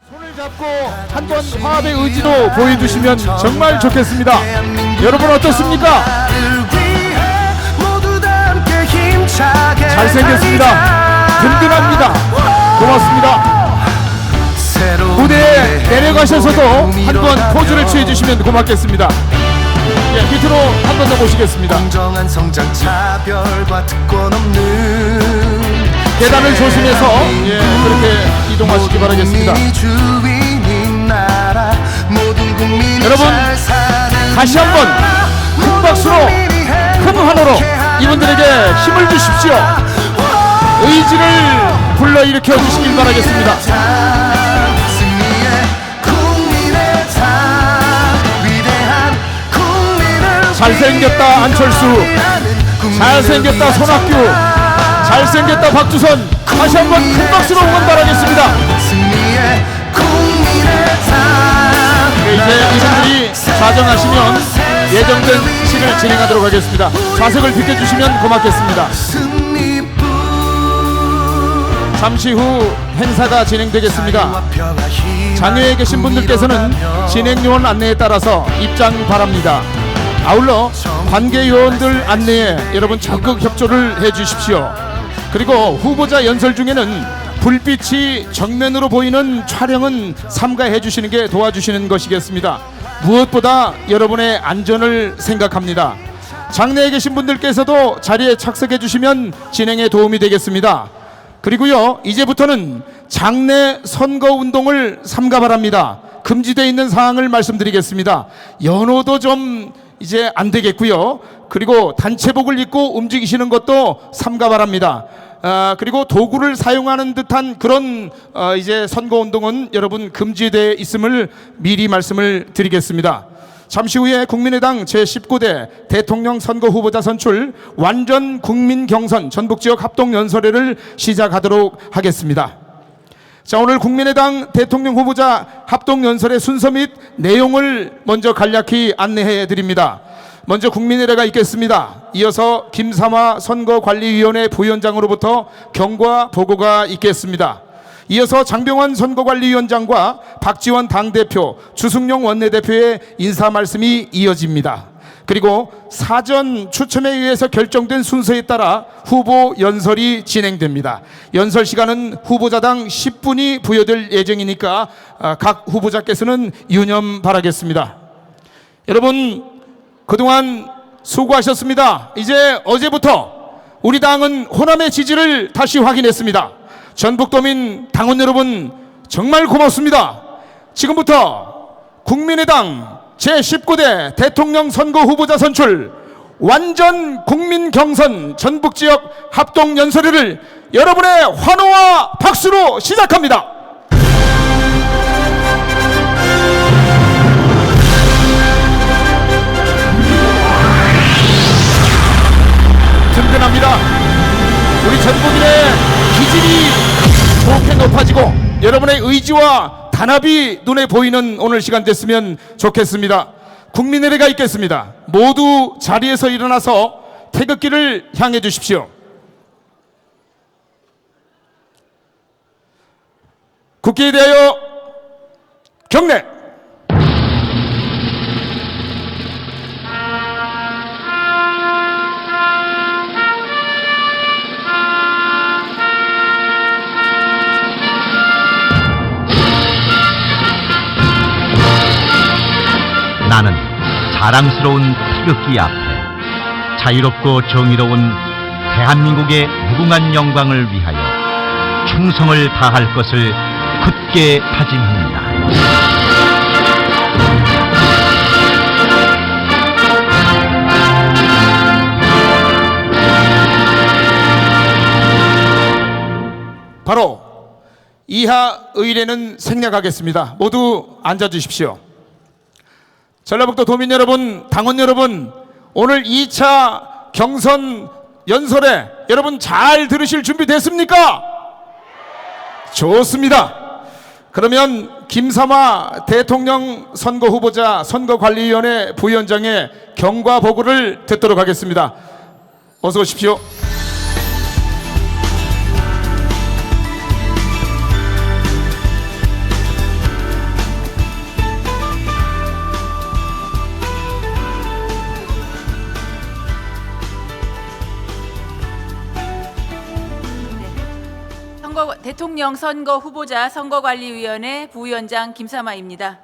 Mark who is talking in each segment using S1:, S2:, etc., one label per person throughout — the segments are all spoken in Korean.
S1: 손을 잡고 한번 화합의 의지도 보여주시면 정말 좋겠습니다. 여러분 어떻습니까? 잘생겼습니다. 든든합니다. 고맙습니다. 무대에 내려가셔서도 한번 포즈를 취해주시면 고맙겠습니다. 예, 밑으로 한 번 더 모시겠습니다.
S2: 공정한 성장 차별과 특권 없는
S1: 계단을 조심해서 예, 그렇게 이동하시기 바라겠습니다. 여러분 다시 한번 큰 박수로 큰 환호로 이분들에게 힘을 주십시오. 의지를 불러일으켜 주시길 바라겠습니다. 잘생겼다 안철수, 잘생겼다 손학규, 잘생겼다 박주선, 다시 한번 큰 박수로 응원 바라겠습니다. 네, 이제 이분들이 좌정하시면 예정된 시를 진행하도록 하겠습니다. 좌석을 비켜주시면 고맙겠습니다. 잠시 후 행사가 진행되겠습니다. 장외에 계신 분들께서는 진행요원 안내에 따라서 입장 바랍니다. 아울러 관계요원들 안내에 여러분 적극 협조를 해주십시오. 그리고 후보자 연설 중에는 불빛이 정면으로 보이는 촬영은 삼가해 주시는 게 도와주시는 것이겠습니다. 무엇보다 여러분의 안전을 생각합니다. 장내에 계신 분들께서도 자리에 착석해 주시면 진행에 도움이 되겠습니다. 그리고요, 이제부터는 장내 선거 운동을 삼가 바랍니다. 금지되어 있는 사항을 말씀드리겠습니다. 연호도 좀 이제 안 되겠고요. 그리고 단체복을 입고 움직이시는 것도 삼가 바랍니다. 그리고 도구를 사용하는 듯한 그런 이제 선거운동은 여러분 금지되어 있음을 미리 말씀을 드리겠습니다. 잠시 후에 국민의당 제19대 대통령 선거 후보자 선출 완전 국민 경선 전북지역 합동연설회를 시작하도록 하겠습니다. 자, 오늘 국민의당 대통령 후보자 합동연설의 순서 및 내용을 먼저 간략히 안내해 드립니다. 먼저 국민의례가 있겠습니다. 이어서 김삼화 선거관리위원회 부위원장으로부터 경과 보고가 있겠습니다. 이어서 장병환 선거관리위원장과 박지원 당대표, 주승용 원내대표의 인사 말씀이 이어집니다. 그리고 사전 추첨에 의해서 결정된 순서에 따라 후보 연설이 진행됩니다. 연설 시간은 후보자당 10분이 부여될 예정이니까 각 후보자께서는 유념 바라겠습니다. 여러분 그동안 수고하셨습니다. 이제 어제부터 우리 당은 호남의 지지를 다시 확인했습니다. 전북도민 당원 여러분 정말 고맙습니다. 지금부터 국민의당 제19대 대통령 선거 후보자 선출 완전 국민 경선 전북지역 합동연설회를 여러분의 환호와 박수로 시작합니다. 든든합니다. 우리 전국인의 기질이 좋게 높아지고 여러분의 의지와 단합이 눈에 보이는 오늘 시간 됐으면 좋겠습니다. 국민의례가 있겠습니다. 모두 자리에서 일어나서 태극기를 향해 주십시오. 국기에 대하여 경례.
S3: 나는 자랑스러운 태극기 앞에 자유롭고 정의로운 대한민국의 무궁한 영광을 위하여 충성을 다할 것을 굳게 다짐합니다.
S1: 바로 이하 의례는 생략하겠습니다. 모두 앉아주십시오. 전라북도 도민 여러분, 당원 여러분, 오늘 2차 경선 연설회 여러분 잘 들으실 준비 됐습니까? 좋습니다. 그러면 김삼화 대통령 선거 후보자 선거관리위원회 부위원장의 경과 보고를 듣도록 하겠습니다. 어서 오십시오.
S4: 대통령 선거 후보자 선거관리위원회 부위원장 김사마입니다.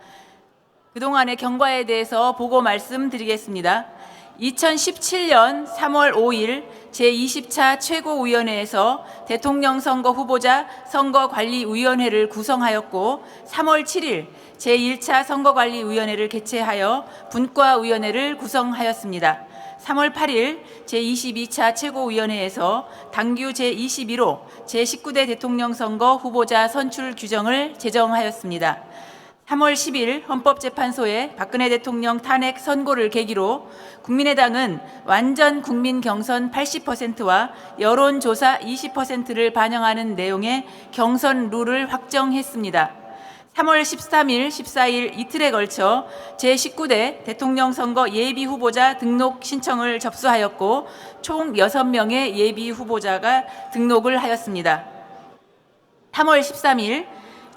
S4: 그동안의 경과에 대해서 보고 말씀드리겠습니다. 2017년 3월 5일 제20차 최고위원회에서 대통령 선거 후보자 선거관리위원회를 구성하였고 3월 7일 제1차 선거관리위원회를 개최하여 분과위원회를 구성하였습니다. 3월 8일 제22차 최고위원회에서 당규 제21호 제19대 대통령 선거 후보자 선출 규정을 제정하였습니다. 3월 10일 헌법재판소에 박근혜 대통령 탄핵 선고를 계기로 국민의당은 완전 국민 경선 80%와 여론조사 20%를 반영하는 내용의 경선 룰을 확정했습니다. 3월 13일, 14일 이틀에 걸쳐 제19대 대통령 선거 예비 후보자 등록 신청을 접수하였고 총 6명의 예비 후보자가 등록을 하였습니다. 3월 13일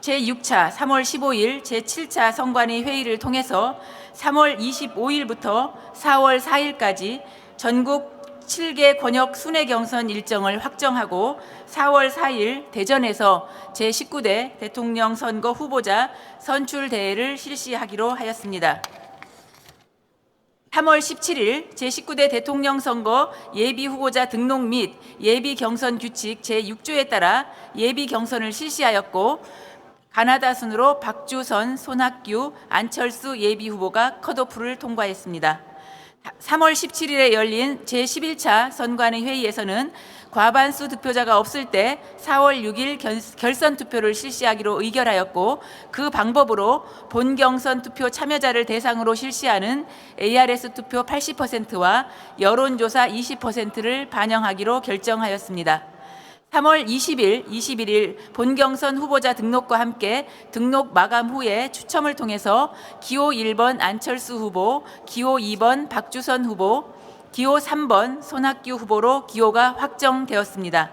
S4: 제6차, 3월 15일 제7차 선관위 회의를 통해서 3월 25일부터 4월 4일까지 전국 7개 권역 순회 경선 일정을 확정하고 4월 4일 대전에서 제19대 대통령 선거 후보자 선출 대회를 실시하기로 하였습니다. 3월 17일 제19대 대통령 선거 예비 후보자 등록 및 예비 경선 규칙 제6조에 따라 예비 경선을 실시하였고 가나다 순으로 박주선, 손학규, 안철수 예비 후보가 컷오프를 통과했습니다. 3월 17일에 열린 제11차 선관위 회의에서는 과반수 득표자가 없을 때 4월 6일 결선 투표를 실시하기로 의결하였고 그 방법으로 본 경선 투표 참여자를 대상으로 실시하는 ARS 투표 80%와 여론조사 20%를 반영하기로 결정하였습니다. 3월 20일, 21일 본경선 후보자 등록과 함께 등록 마감 후에 추첨을 통해서 기호 1번 안철수 후보, 기호 2번 박주선 후보, 기호 3번 손학규 후보로 기호가 확정되었습니다.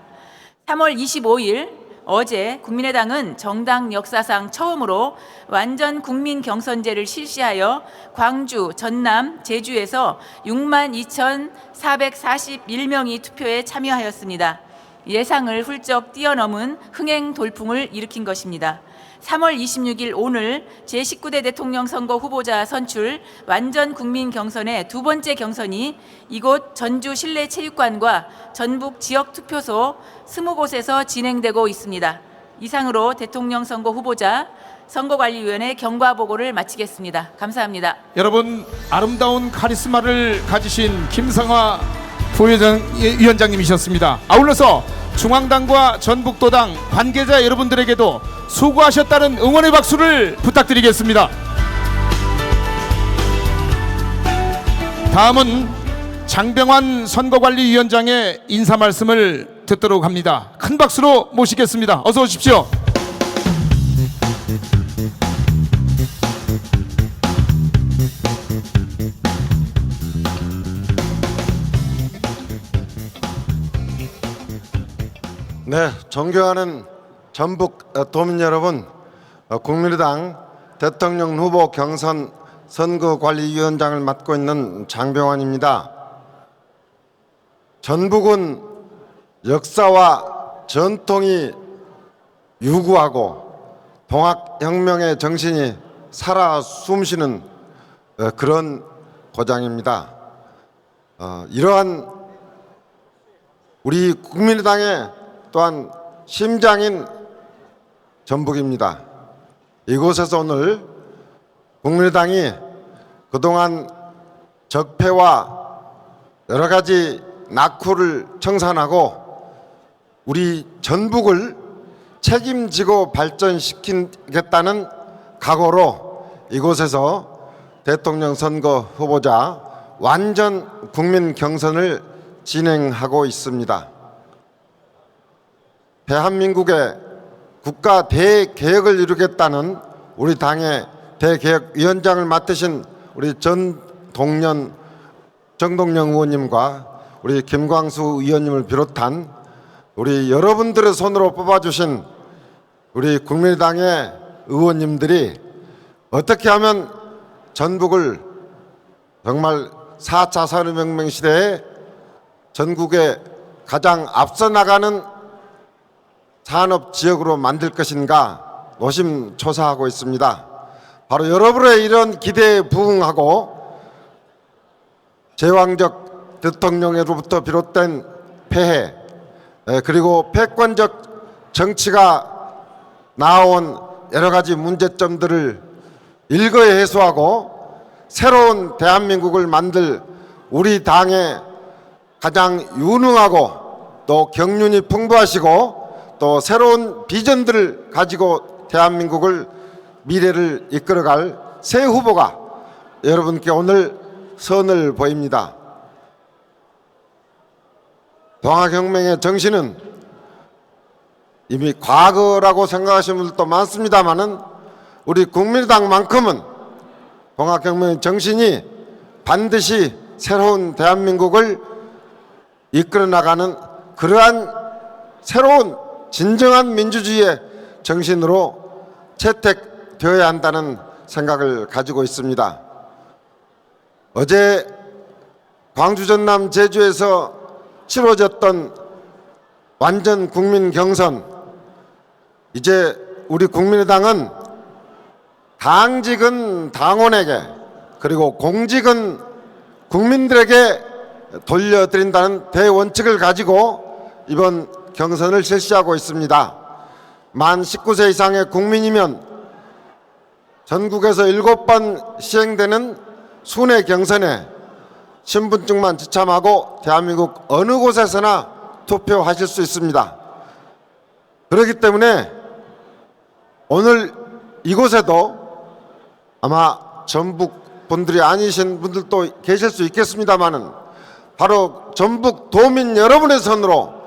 S4: 3월 25일 어제 국민의당은 정당 역사상 처음으로 완전 국민 경선제를 실시하여 광주, 전남, 제주에서 62,441명이 투표에 참여하였습니다. 예상을 훌쩍 뛰어넘은 흥행 돌풍을 일으킨 것입니다. 3월 26일 오늘 제19대 대통령 선거 후보자 선출 완전 국민 경선의 두 번째 경선이 이곳 전주 실내체육관과 전북 지역 투표소 20곳에서 진행되고 있습니다. 이상으로 대통령 선거 후보자 선거관리위원회 경과 보고를 마치겠습니다. 감사합니다.
S1: 여러분, 아름다운 카리스마를 가지신 김상화 부위원장님이셨습니다. 아울러서 중앙당과 전북도당 관계자 여러분들에게도 수고하셨다는 응원의 박수를 부탁드리겠습니다. 다음은 장병환 선거관리위원장의 인사 말씀을 듣도록 합니다. 큰 박수로 모시겠습니다. 어서 오십시오.
S5: 네, 존경하는 전북 도민 여러분, 국민의당 대통령 후보 경선 선거관리위원장을 맡고 있는 장병환입니다. 전북은 역사와 전통이 유구하고 동학혁명의 정신이 살아 숨쉬는 그런 고장입니다. 이러한 우리 국민의당의 또한 심장인 전북입니다. 이곳에서 오늘 국민의당이 그동안 적폐와 여러 가지 낙후를 청산하고 우리 전북을 책임지고 발전시키겠다는 각오로 이곳에서 대통령 선거 후보자 완전 국민 경선을 진행하고 있습니다. 대한민국의 국가 대개혁을 이루겠다는 우리 당의 대개혁위원장을 맡으신 우리 정동영 의원님과 우리 김광수 의원님을 비롯한 우리 여러분들의 손으로 뽑아주신 우리 국민의당의 의원님들이 어떻게 하면 전북을 정말 4차 산업혁명 시대에 전국에 가장 앞서 나가는 산업지역으로 만들 것인가 노심초사하고 있습니다. 바로 여러분의 이런 기대에 부응하고 제왕적 대통령으로부터 비롯된 폐해, 그리고 패권적 정치가 나온 여러 가지 문제점들을 일거에 해소하고 새로운 대한민국을 만들 우리 당의 가장 유능하고 또 경륜이 풍부하시고 또 새로운 비전들을 가지고 대한민국을 미래를 이끌어갈 새 후보가 여러분께 오늘 선을 보입니다. 동학혁명의 정신은 이미 과거라고 생각하시는 분들도 많습니다만은 우리 국민의당만큼은 동학혁명의 정신이 반드시 새로운 대한민국을 이끌어 나가는 그러한 새로운 진정한 민주주의의 정신으로 채택되어야 한다는 생각을 가지고 있습니다. 어제 광주, 전남, 제주에서 치러졌던 완전 국민 경선, 이제 우리 국민의당은 당직은 당원에게 그리고 공직은 국민들에게 돌려드린다는 대원칙을 가지고 이번 경선을 실시하고 있습니다. 만 19세 이상의 국민이면 전국에서 7번 시행되는 순회 경선에 신분증만 지참하고 대한민국 어느 곳에서나 투표하실 수 있습니다. 그렇기 때문에 오늘 이곳에도 아마 전북 분들이 아니신 분들도 계실 수 있겠습니다마는 바로 전북 도민 여러분의 손으로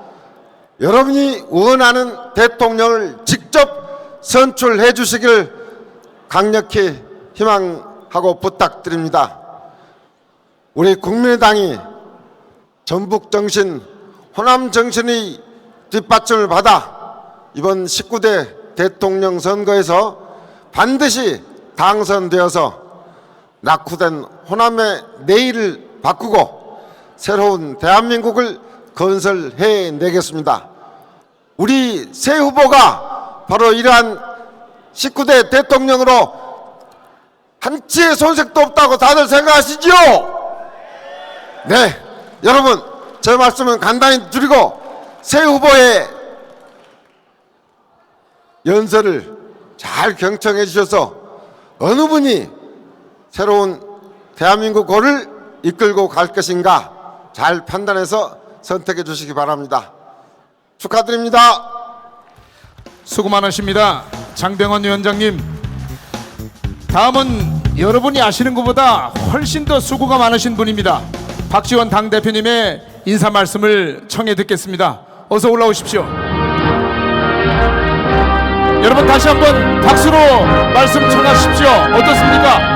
S5: 여러분이 원하는 대통령을 직접 선출해 주시길 강력히 희망하고 부탁드립니다. 우리 국민의당이 전북 정신, 호남 정신의 뒷받침을 받아 이번 19대 대통령 선거에서 반드시 당선되어서 낙후된 호남의 내일을 바꾸고 새로운 대한민국을 건설해 내겠습니다. 우리 새 후보가 바로 이러한 19대 대통령으로 한치의 손색도 없다고 다들 생각하시죠? 네, 여러분 제 말씀은 간단히 드리고 새 후보의 연설을 잘 경청해 주셔서 어느 분이 새로운 대한민국을 이끌고 갈 것인가 잘 판단해서 선택해 주시기 바랍니다. 축하드립니다.
S1: 수고 많으십니다. 장병원 위원장님, 다음은 여러분이 아시는 것보다 훨씬 더 수고가 많으신 분입니다. 박지원 당대표님의 인사 말씀을 청해 듣겠습니다. 어서 올라오십시오. 여러분 다시 한번 박수로 말씀 청하십시오. 어떻습니까?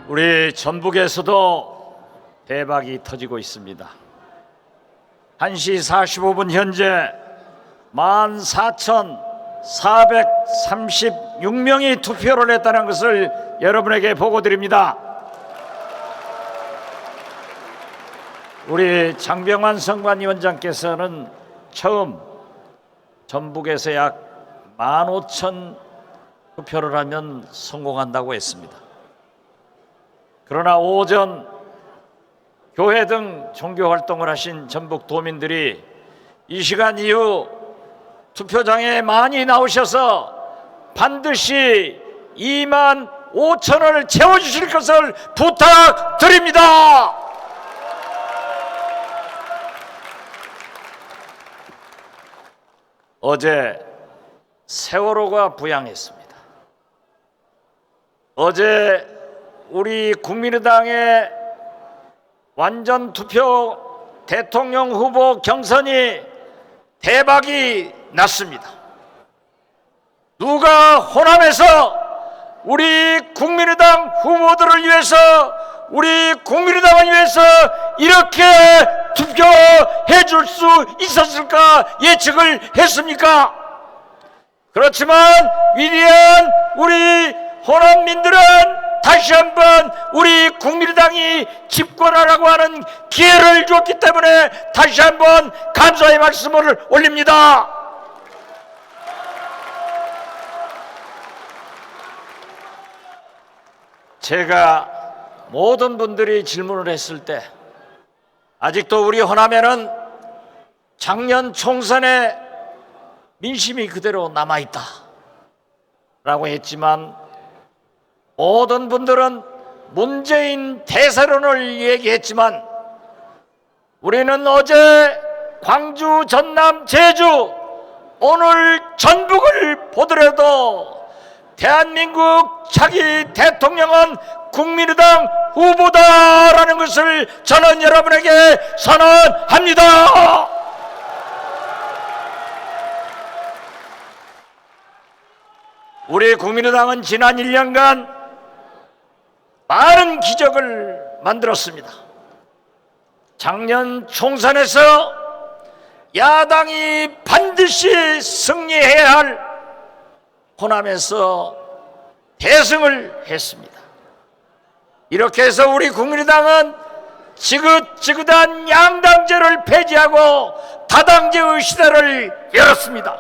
S6: 우리 전북에서도 대박이 터지고 있습니다. 1시 45분 현재 14,436명이 투표를 했다는 것을 여러분에게 보고드립니다. 우리 장병환 선관위원장께서는 처음 전북에서 약 15,000 투표를 하면 성공한다고 했습니다. 그러나 오전 교회 등 종교 활동을 하신 전북 도민들이 이 시간 이후 투표장에 많이 나오셔서 반드시 25,000원을 채워주실 것을 부탁드립니다. 어제 세월호가 부양했습니다. 어제 우리 국민의당의 완전 투표 대통령 후보 경선이 대박이 났습니다. 누가 호남에서 우리 국민의당 후보들을 위해서, 우리 국민의당을 위해서 이렇게 투표해 줄 수 있었을까 예측을 했습니까? 그렇지만 위대한 우리 호남민들은 다시 한번 우리 국민의당이 집권하라고 하는 기회를 줬기 때문에 다시 한번 감사의 말씀을 올립니다. 제가 모든 분들이 질문을 했을 때 아직도 우리 호남에는 작년 총선에 민심이 그대로 남아있다 라고 했지만 모든 분들은 문재인 대세론을 얘기했지만 우리는 어제 광주, 전남, 제주, 오늘 전북을 보더라도 대한민국 차기 대통령은 국민의당 후보다라는 것을 저는 여러분에게 선언합니다. 우리 국민의당은 지난 1년간 많은 기적을 만들었습니다. 작년 총선에서 야당이 반드시 승리해야 할 호남에서 대승을 했습니다. 이렇게 해서 우리 국민의당은 지긋지긋한 양당제를 폐지하고 다당제의 시대를 열었습니다.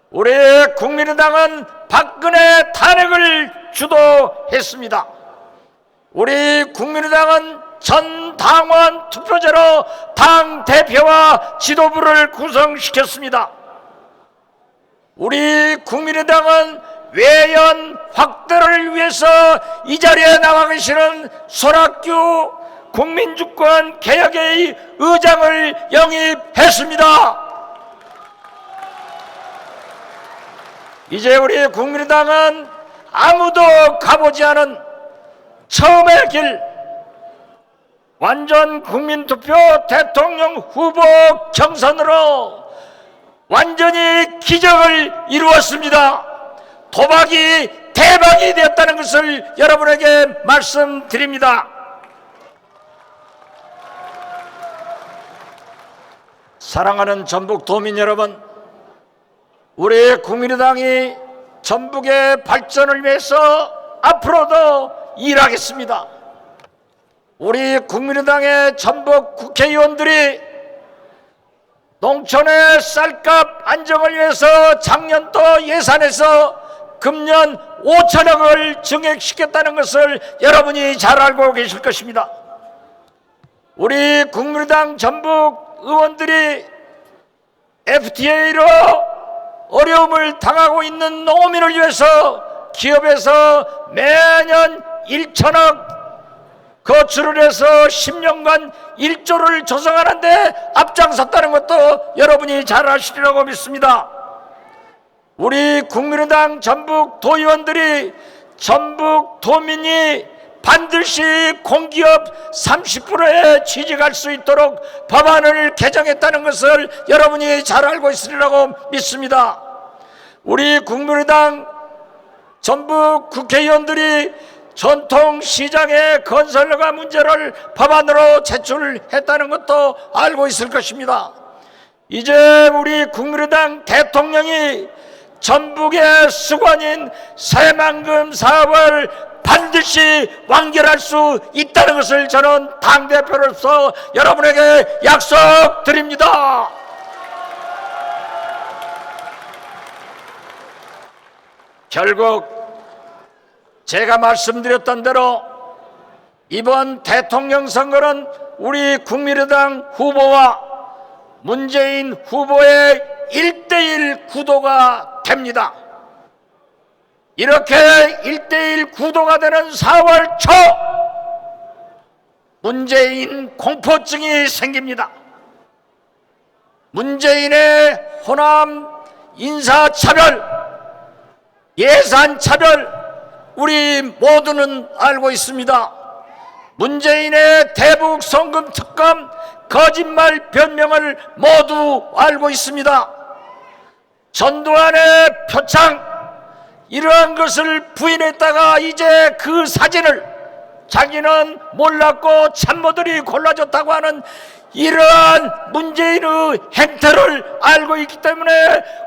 S6: 우리 국민의당은 박근혜 탄핵을 주도했습니다. 우리 국민의당은 전 당원 투표제로 당 대표와 지도부를 구성시켰습니다. 우리 국민의당은 외연 확대를 위해서 이 자리에 나와 계시는 손학규 국민주권 개혁의 의장을 영입했습니다. 이제 우리 국민의당은 아무도 가보지 않은 처음의 길, 완전 국민투표 대통령 후보 경선으로 완전히 기적을 이루었습니다. 도박이 대박이 되었다는 것을 여러분에게 말씀드립니다. 사랑하는 전북 도민 여러분, 우리 국민의당이 전북의 발전을 위해서 앞으로도 일하겠습니다. 우리 국민의당의 전북 국회의원들이 농촌의 쌀값 안정을 위해서 작년도 예산에서 금년 5천억을 증액시켰다는 것을 여러분이 잘 알고 계실 것입니다. 우리 국민의당 전북 의원들이 FTA로 어려움을 당하고 있는 농민을 위해서 기업에서 매년 1천억 거출을 해서 10년간 1조를 조성하는데 앞장섰다는 것도 여러분이 잘 아시리라고 믿습니다. 우리 국민의당 전북 도의원들이 전북 도민이 반드시 공기업 30%에 취직할 수 있도록 법안을 개정했다는 것을 여러분이 잘 알고 있으리라고 믿습니다. 우리 국민의당 전북 국회의원들이 전통시장의 건설허가 문제를 법안으로 제출했다는 것도 알고 있을 것입니다. 이제 우리 국민의당 대통령이 전북의 수관인 새만금 사업을 반드시 완결할 수 있다는 것을 저는 당대표로서 여러분에게 약속드립니다. 결국 제가 말씀드렸던 대로 이번 대통령 선거는 우리 국민의당 후보와 문재인 후보의 1대1 구도가 됩니다. 이렇게 1대1 구도가 되는 4월 초 문재인 공포증이 생깁니다. 문재인의 호남 인사차별, 예산차별 우리 모두는 알고 있습니다. 문재인의 대북 송금 특검 거짓말 변명을 모두 알고 있습니다. 전두환의 표창 이러한 것을 부인했다가 이제 그 사진을 자기는 몰랐고 참모들이 골라줬다고 하는 이러한 문재인의 행태를 알고 있기 때문에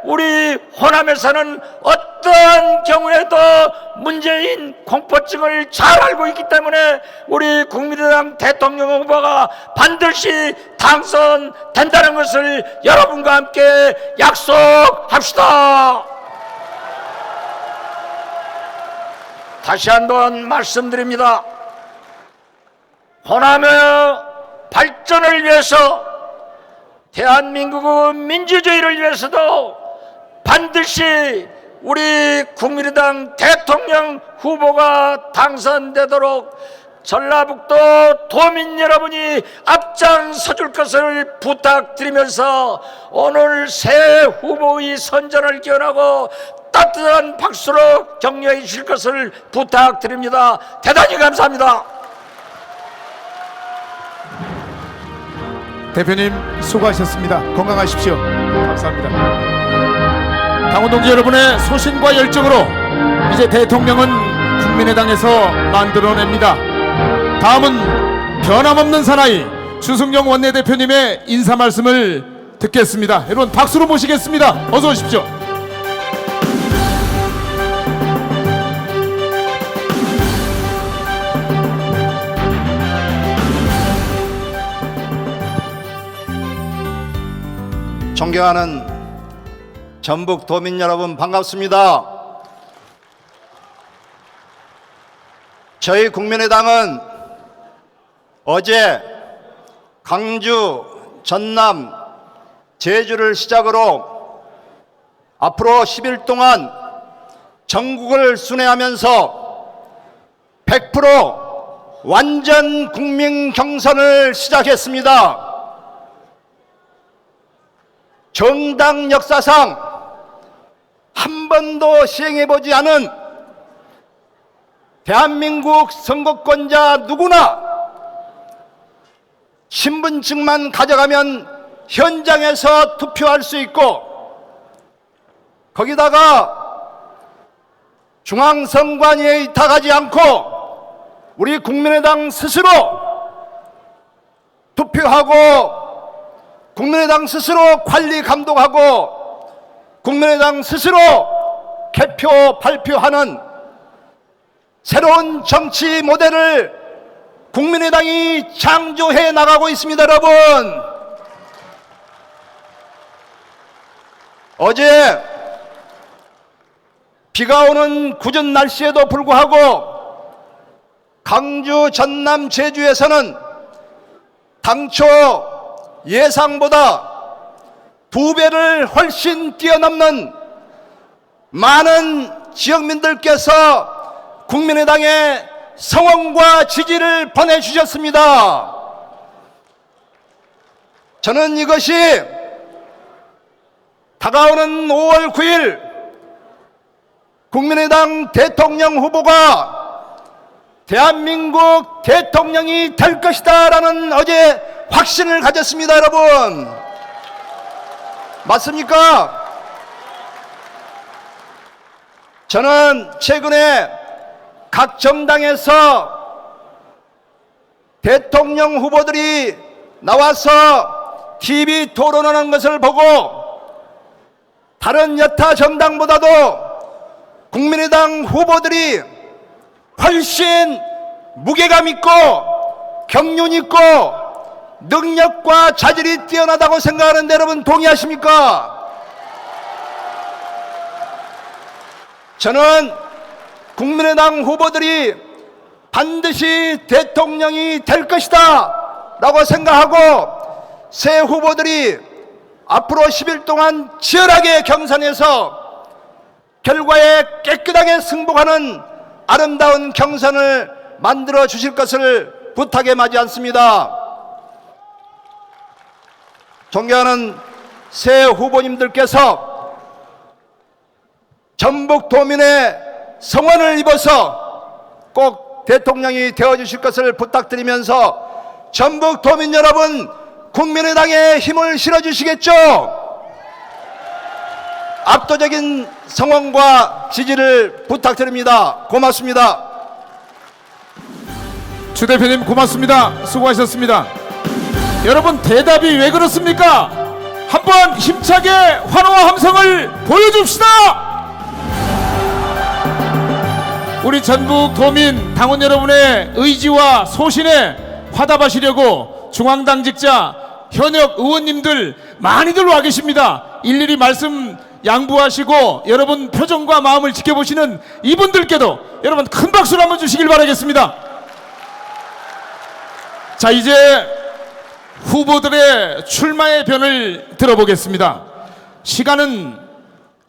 S6: 우리 호남에서는 어떠한 경우에도 문재인 공포증을 잘 알고 있기 때문에 우리 국민의당 대통령 후보가 반드시 당선된다는 것을 여러분과 함께 약속합시다. 다시 한번 말씀드립니다. 호남의 발전을 위해서, 대한민국의 민주주의를 위해서도 반드시 우리 국민의당 대통령 후보가 당선되도록 전라북도 도민 여러분이 앞장서 줄 것을 부탁드리면서 오늘 새 후보의 선전을 기원하고 따뜻한 박수로 격려해 주실 것을 부탁드립니다. 대단히 감사합니다.
S1: 대표님 수고하셨습니다. 건강하십시오. 감사합니다. 당원 동지 여러분의 소신과 열정으로 이제 대통령은 국민의당에서 만들어냅니다. 다음은 변함없는 사나이 주승용 원내대표님의 인사 말씀을 듣겠습니다. 여러분 박수로 모시겠습니다. 어서 오십시오.
S7: 존경하는 전북 도민 여러분 반갑습니다. 저희 국민의당은 어제 강주, 전남, 제주를 시작으로 앞으로 10일 동안 전국을 순회하면서 100% 완전 국민 경선을 시작했습니다. 정당 역사상 한 번도 시행해보지 않은 대한민국 선거권자 누구나 신분증만 가져가면 현장에서 투표할 수 있고, 거기다가 중앙선관위에 의탁하지 않고 우리 국민의당 스스로 투표하고, 국민의당 스스로 관리 감독하고, 국민의당 스스로 개표 발표하는 새로운 정치 모델을 국민의당이 창조해 나가고 있습니다. 여러분, 어제 비가 오는 궂은 날씨에도 불구하고 강주, 전남, 제주에서는 당초 예상보다 2배를 훨씬 뛰어넘는 많은 지역민들께서 국민의당에 성원과 지지를 보내주셨습니다. 저는 이것이 다가오는 5월 9일 국민의당 대통령 후보가 대한민국 대통령이 될 것이다 라는 어제 확신을 가졌습니다. 여러분, 맞습니까? 저는 최근에 각 정당에서 대통령 후보들이 나와서 TV 토론하는 것을 보고 다른 여타 정당보다도 국민의당 후보들이 훨씬 무게감 있고 경륜 있고 능력과 자질이 뛰어나다고 생각하는데 여러분 동의하십니까? 저는 국민의당 후보들이 반드시 대통령이 될 것이다 라고 생각하고 새 후보들이 앞으로 10일 동안 치열하게 경선해서 결과에 깨끗하게 승복하는 아름다운 경선을 만들어 주실 것을 부탁에 마지 않습니다. 존경하는 새 후보님들께서 전북 도민의 성원을 입어서 꼭 대통령이 되어주실 것을 부탁드리면서 전북 도민 여러분, 국민의당에 힘을 실어주시겠죠? 압도적인 성원과 지지를 부탁드립니다. 고맙습니다.
S1: 주 대표님 고맙습니다. 수고하셨습니다. 여러분 대답이 왜 그렇습니까? 한번 힘차게 환호와 함성을 보여줍시다. 우리 전북 도민 당원 여러분의 의지와 소신에 화답하시려고 중앙당직자 현역 의원님들 많이들 와 계십니다. 일일이 말씀 양보하시고 여러분 표정과 마음을 지켜보시는 이분들께도 여러분 큰 박수를 한번 주시길 바라겠습니다. 자, 이제 후보들의 출마의 변을 들어보겠습니다. 시간은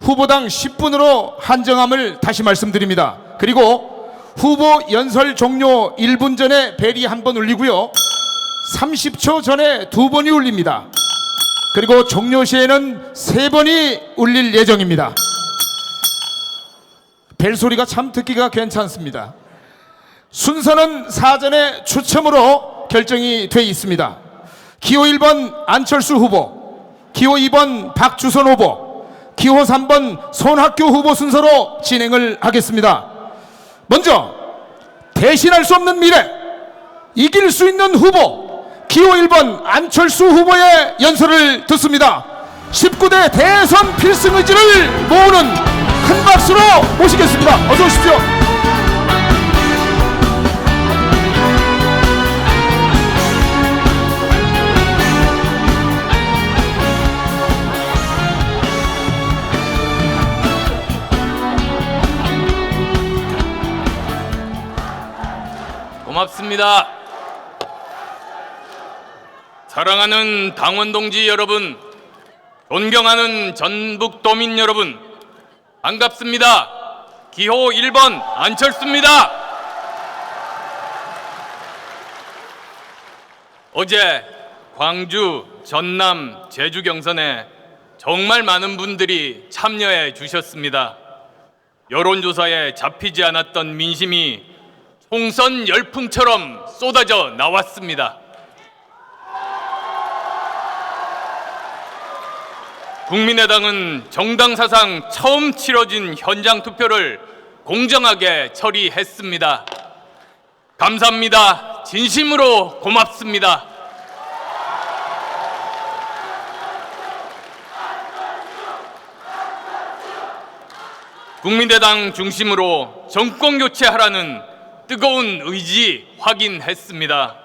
S1: 후보당 10분으로 한정함을 다시 말씀드립니다. 그리고 후보 연설 종료 1분 전에 벨이 한 번 울리고요, 30초 전에 2번이 울립니다. 그리고 종료 시에는 3번이 울릴 예정입니다. 벨 소리가 참 듣기가 괜찮습니다. 순서는 사전에 추첨으로 결정이 돼 있습니다. 기호 1번 안철수 후보, 기호 2번 박주선 후보, 기호 3번 손학규 후보 순서로 진행을 하겠습니다. 먼저 대신할 수 없는 미래, 이길 수 있는 후보 기호 1번 안철수 후보의 연설을 듣습니다. 19대 대선 필승 의지를 모으는 큰 박수로 모시겠습니다. 어서 오십시오.
S8: 고맙습니다. 사랑하는 당원 동지 여러분, 존경하는 전북도민 여러분, 반갑습니다. 기호 1번 안철수입니다. 어제 광주, 전남, 제주 경선에 정말 많은 분들이 참여해 주셨습니다. 여론조사에 잡히지 않았던 민심이 총선 열풍처럼 쏟아져 나왔습니다. 국민의당은 정당 사상 처음 치러진 현장 투표를 공정하게 처리했습니다. 감사합니다. 진심으로 고맙습니다. 국민의당 중심으로 정권 교체하라는 뜨거운 의지 확인했습니다.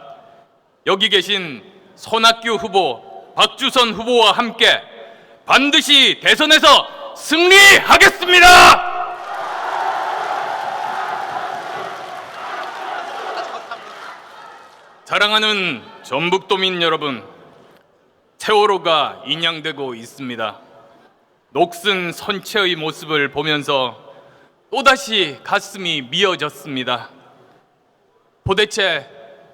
S8: 여기 계신 손학규 후보, 박주선 후보와 함께 반드시 대선에서 승리하겠습니다. 사랑하는 전북도민 여러분, 세월호가 인양되고 있습니다. 녹슨 선체의 모습을 보면서 또다시 가슴이 미어졌습니다. 도대체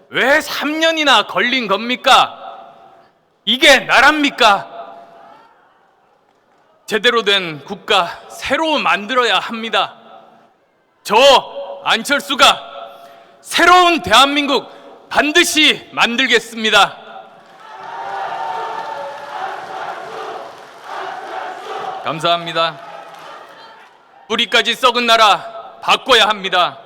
S8: 왜 3년이나 걸린 겁니까? 이게 나랍니까? 제대로 된 국가 새로 만들어야 합니다. 저 안철수가 새로운 대한민국 반드시 만들겠습니다. 감사합니다. 뿌리까지 썩은 나라 바꿔야 합니다.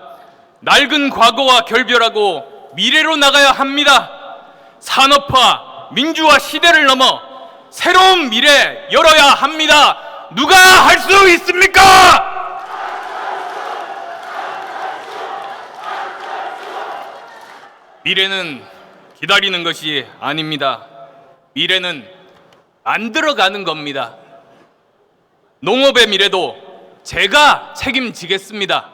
S8: 낡은 과거와 결별하고 미래로 나가야 합니다. 산업화, 민주화 시대를 넘어 새로운 미래 열어야 합니다. 누가 할 수 있습니까? 미래는 기다리는 것이 아닙니다. 미래는 만들어가는 겁니다. 농업의 미래도 제가 책임지겠습니다.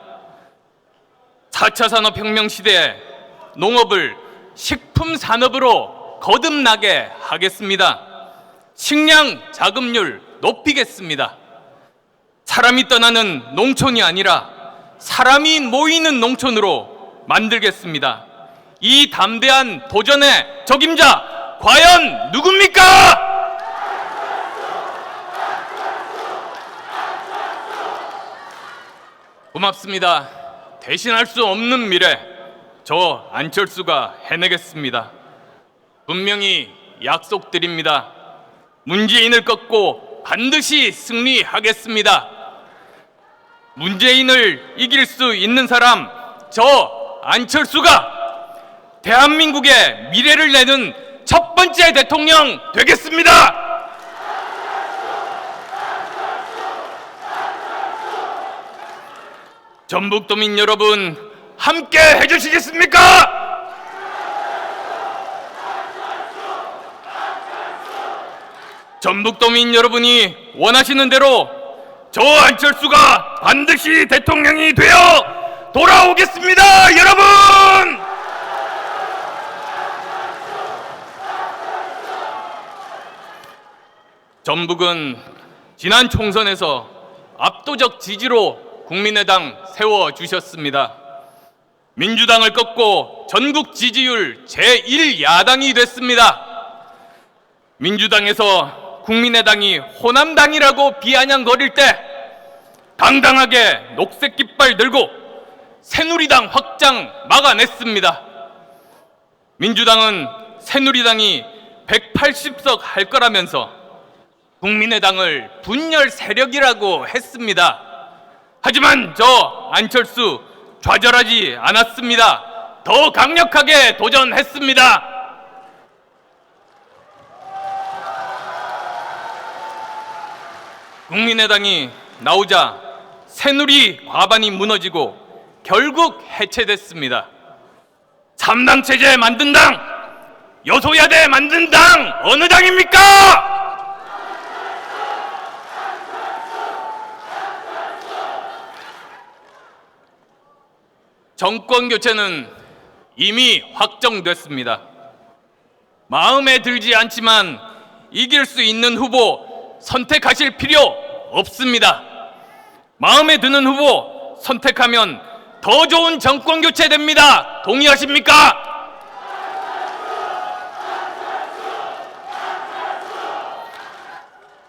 S8: 4차 산업혁명 시대에 농업을 식품산업으로 거듭나게 하겠습니다. 식량 자급률 높이겠습니다. 사람이 떠나는 농촌이 아니라 사람이 모이는 농촌으로 만들겠습니다. 이 담대한 도전의 적임자 과연 누굽니까? 고맙습니다. 대신할 수 없는 미래, 저 안철수가 해내겠습니다. 분명히 약속드립니다. 문재인을 꺾고 반드시 승리하겠습니다. 문재인을 이길 수 있는 사람, 저 안철수가 대한민국의 미래를 내는 첫 번째 대통령 되겠습니다. 전북도민 여러분, 함께 해주시겠습니까? 전북도민 여러분이 원하시는 대로 저 안철수가 반드시 대통령이 되어 돌아오겠습니다, 여러분! 전북은 지난 총선에서 압도적 지지로 국민의당 세워주셨습니다. 민주당을 꺾고 전국 지지율 제1야당이 됐습니다. 민주당에서 국민의당이 호남당이라고 비아냥거릴 때 당당하게 녹색 깃발 들고 새누리당 확장 막아냈습니다. 민주당은 새누리당이 180석 할 거라면서 국민의당을 분열 세력이라고 했습니다. 하지만 저 안철수 좌절하지 않았습니다. 더 강력하게 도전했습니다. 국민의당이 나오자 새누리 과반이 무너지고 결국 해체됐습니다. 3당 체제 만든 당, 여소야대 만든 당 어느 당입니까? 정권 교체는 이미 확정됐습니다. 마음에 들지 않지만 이길 수 있는 후보 선택하실 필요 없습니다. 마음에 드는 후보 선택하면 더 좋은 정권 교체 됩니다. 동의하십니까?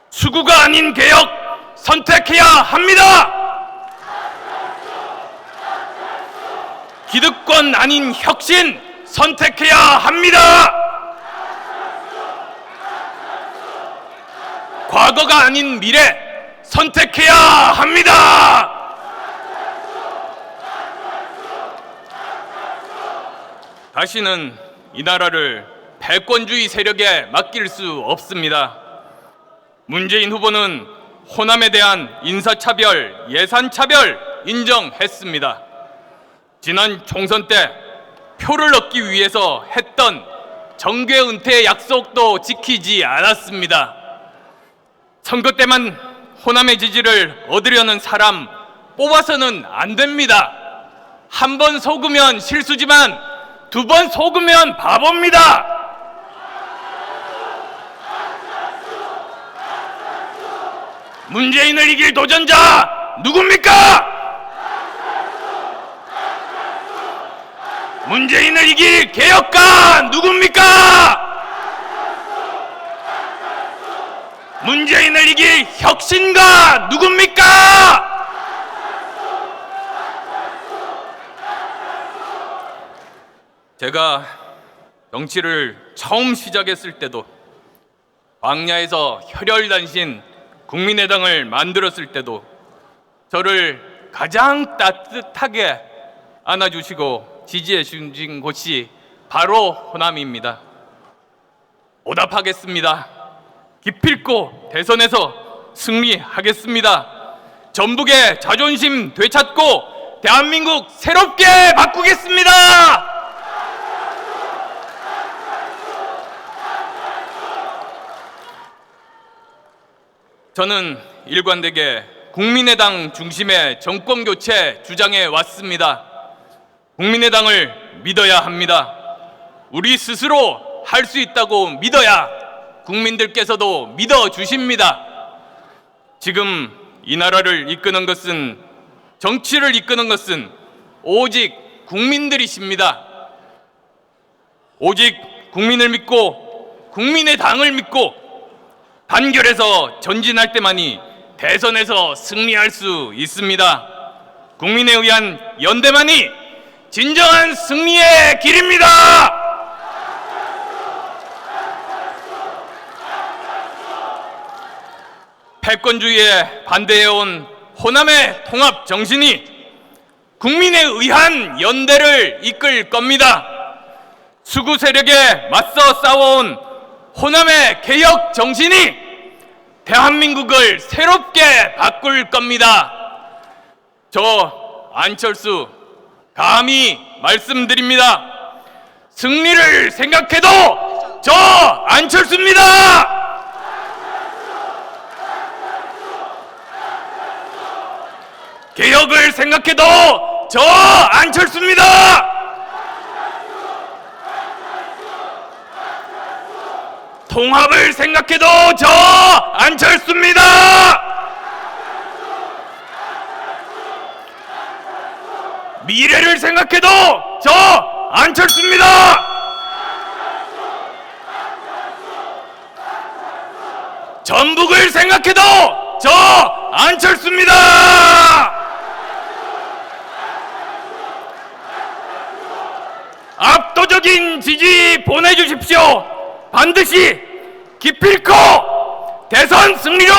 S8: 수구가 아닌 개혁 선택해야 합니다. 기득권 아닌 혁신 선택해야 합니다. 과거가 아닌 미래 선택해야 합니다. 다시는 이 나라를 패권주의 세력에 맡길 수 없습니다. 문재인 후보는 호남에 대한 인사차별, 예산차별 인정했습니다. 지난 총선 때 표를 얻기 위해서 했던 정계 은퇴 약속도 지키지 않았습니다. 선거 때만 호남의 지지를 얻으려는 사람 뽑아서는 안 됩니다. 한 번 속으면 실수지만 두 번 속으면 바보입니다. 문재인을 이길 도전자 누굽니까? 문재인을 이길 개혁가 누굽니까? 문재인을 이길 혁신가 누굽니까? 제가 정치를 처음 시작했을 때도 광야에서 혈혈단신 국민의당을 만들었을 때도 저를 가장 따뜻하게 안아주시고 지지해 주신 곳이 바로 호남입니다. 보답하겠습니다. 기필코 대선에서 승리하겠습니다. 전북의 자존심 되찾고 대한민국 새롭게 바꾸겠습니다. 저는 일관되게 국민의당 중심의 정권교체 주장해 왔습니다. 국민의당을 믿어야 합니다. 우리 스스로 할 수 있다고 믿어야 국민들께서도 믿어주십니다. 지금 이 나라를 이끄는 것은, 정치를 이끄는 것은 오직 국민들이십니다. 오직 국민을 믿고 국민의 당을 믿고 단결해서 전진할 때만이 대선에서 승리할 수 있습니다. 국민에 의한 연대만이 진정한 승리의 길입니다. 패권주의에 반대해온 호남의 통합 정신이 국민에 의한 연대를 이끌 겁니다. 수구 세력에 맞서 싸워온 호남의 개혁 정신이 대한민국을 새롭게 바꿀 겁니다. 저 안철수 감히 말씀드립니다. 승리를 생각해도 저 안철수입니다. 개혁을 생각해도 저 안철수입니다. 통합을 생각해도 저 안철수입니다. 미래를 생각해도 저 안철수입니다. 전북을 생각해도 저 안철수입니다. 압도적인 지지 보내주십시오. 반드시 기필코 대선 승리로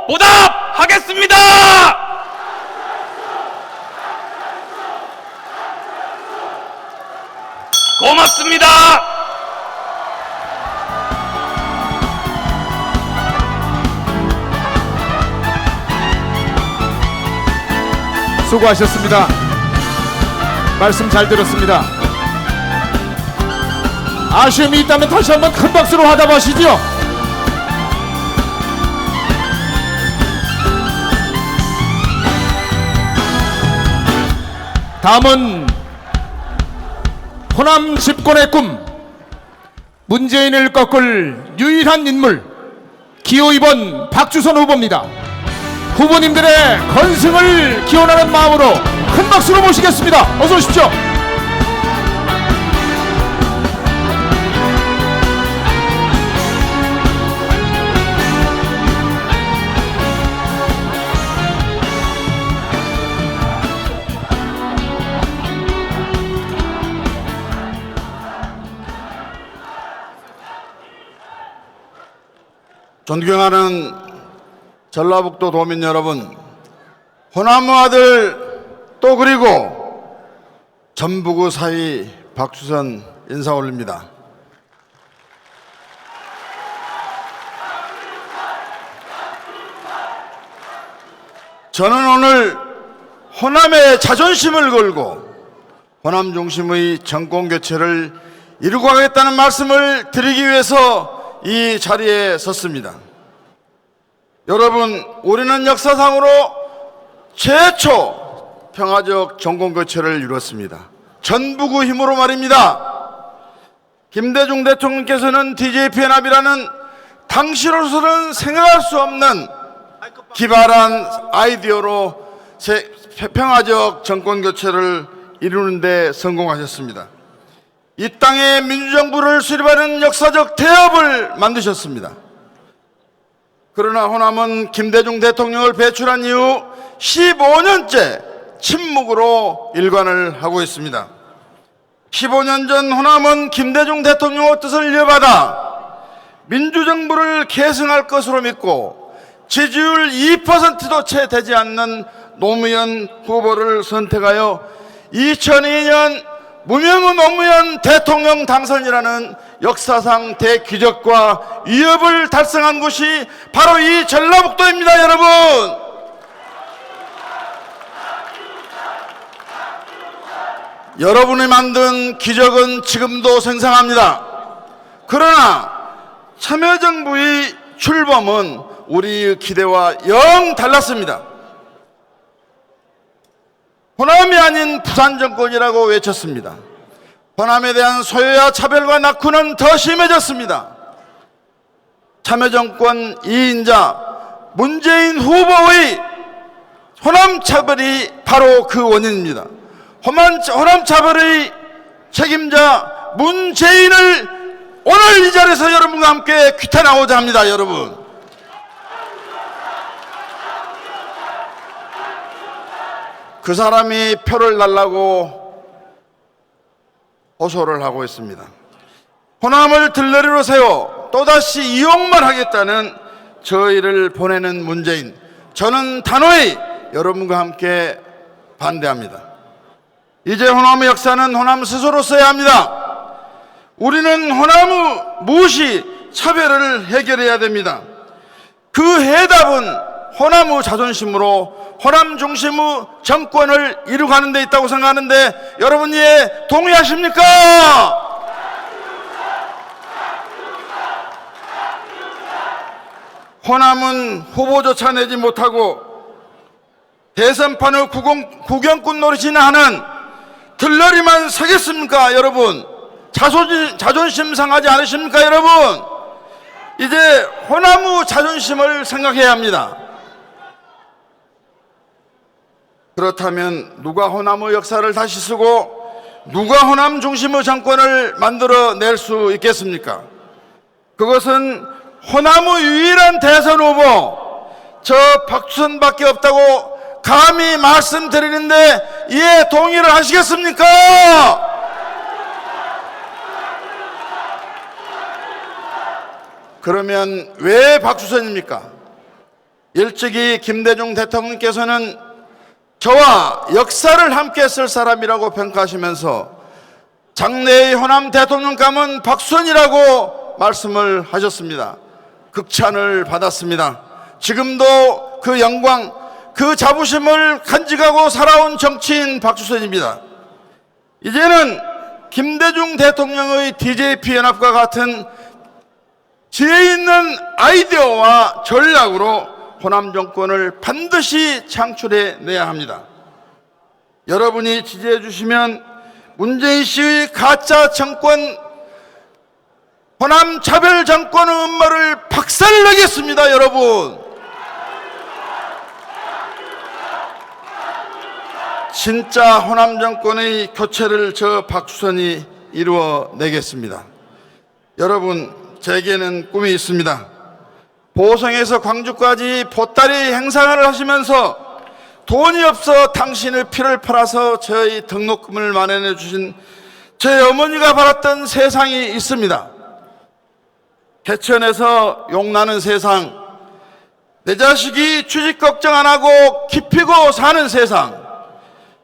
S8: 보답하겠습니다. 고맙습니다.
S1: 수고하셨습니다. 말씀 잘 들었습니다. 아쉬움이 있다면 다시 한번 큰 박수로 화답하시죠. 다음은 호남 집권의 꿈, 문재인을 꺾을 유일한 인물, 기호 2번 박주선 후보입니다. 후보님들의 건승을 기원하는 마음으로 큰 박수로 모시겠습니다. 어서 오십시오.
S7: 존경하는 전라북도 도민 여러분, 호남의 아들 또 그리고 전북의 사위 박주선 인사 올립니다. 저는 오늘 호남의 자존심을 걸고 호남 중심의 정권 교체를 이루고 가겠다는 말씀을 드리기 위해서 이 자리에 섰습니다. 여러분, 우리는 역사상으로 최초 평화적 정권 교체를 이루었습니다. 전북의 힘으로 말입니다. 김대중 대통령께서는 TJP 연합이라는 당시로서는 생각할 수 없는 기발한 아이디어로 평화적 정권 교체를 이루는 데 성공하셨습니다. 이 땅에 민주정부를 수립하는 역사적 태엽을 만드셨습니다. 그러나 호남은 김대중 대통령을 배출한 이후 15년째 침묵으로 일관을 하고 있습니다. 15년 전 호남은 김대중 대통령의 뜻을 이어받아 민주정부를 계승할 것으로 믿고 지지율 2%도 채 되지 않는 노무현 후보를 선택하여 2002년 무명의 노무현 대통령 당선이라는 역사상 대기적과 위협을 달성한 곳이 바로 이 전라북도입니다, 여러분. 여러분이 만든 기적은 지금도 생생합니다. 그러나 참여정부의 출범은 우리의 기대와 영 달랐습니다. 호남이 아닌 부산 정권이라고 외쳤습니다. 호남에 대한 소외와 차별과 낙후는 더 심해졌습니다. 참여정권 2인자 문재인 후보의 호남 차별이 바로 그 원인입니다. 호남 차별의 책임자 문재인을 오늘 이 자리에서 여러분과 함께 규탄하고자 합니다, 여러분. 그 사람이 표를 달라고 호소를 하고 있습니다. 호남을 들러리로 세워 또다시 이용만 하겠다는 저희를 보내는 문재인, 저는 단호히 여러분과 함께 반대합니다. 이제 호남의 역사는 호남 스스로 써야 합니다. 우리는 호남의 무시 차별을 해결해야 됩니다. 그 해답은 호남의 자존심으로 호남 중심의 정권을 이루가는 데 있다고 생각하는데 여러분 이에 동의하십니까? 호남은 후보조차 내지 못하고 대선판의 구경꾼 노릇이나 하는 들러리만 서겠습니까 여러분? 자존심 상하지 않으십니까 여러분? 이제 호남의 자존심을 생각해야 합니다. 그렇다면 누가 호남의 역사를 다시 쓰고 누가 호남 중심의 정권을 만들어낼 수 있겠습니까? 그것은 호남의 유일한 대선 후보 저 박주선밖에 없다고 감히 말씀드리는데 이에 동의를 하시겠습니까? 그러면 왜 박주선입니까? 일찍이 김대중 대통령께서는 저와 역사를 함께 쓸 사람이라고 평가하시면서 장래의 호남 대통령감은 박주선이라고 말씀을 하셨습니다. 극찬을 받았습니다. 지금도 그 영광, 그 자부심을 간직하고 살아온 정치인 박주선입니다. 이제는 김대중 대통령의 DJP 연합과 같은 지혜 있는 아이디어와 전략으로 호남 정권을 반드시 창출해내야 합니다. 여러분이 지지해 주시면 문재인 씨의 가짜 정권, 호남 차별 정권의 음모를 박살내겠습니다, 여러분. 진짜 호남 정권의 교체를 저 박주선이 이루어내겠습니다. 여러분, 제게는 꿈이 있습니다. 보성에서 광주까지 보따리 행사를 하시면서 돈이 없어 당신의 피를 팔아서 저희 등록금을 마련해 주신 저희 어머니가 바랐던 세상이 있습니다. 개천에서 용나는 세상, 내 자식이 취직 걱정 안 하고 기피고 사는 세상,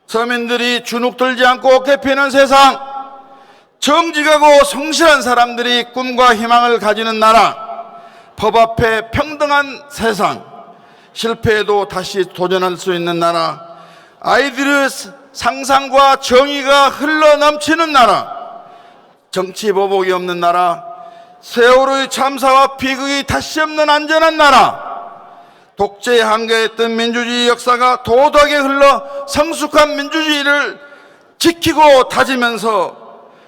S7: 서민들이 주눅 들지 않고 어깨 피는 세상, 정직하고 성실한 사람들이 꿈과 희망을 가지는 나라, 법 앞에 평등한 세상, 실패해도 다시 도전할 수 있는 나라, 아이들의 상상과 정의가 흘러 넘치는 나라, 정치 보복이 없는 나라, 세월호의 참사와 비극이 다시 없는 안전한 나라, 독재에 한가했던 민주주의 역사가 도덕에 흘러 성숙한 민주주의를 지키고 다지면서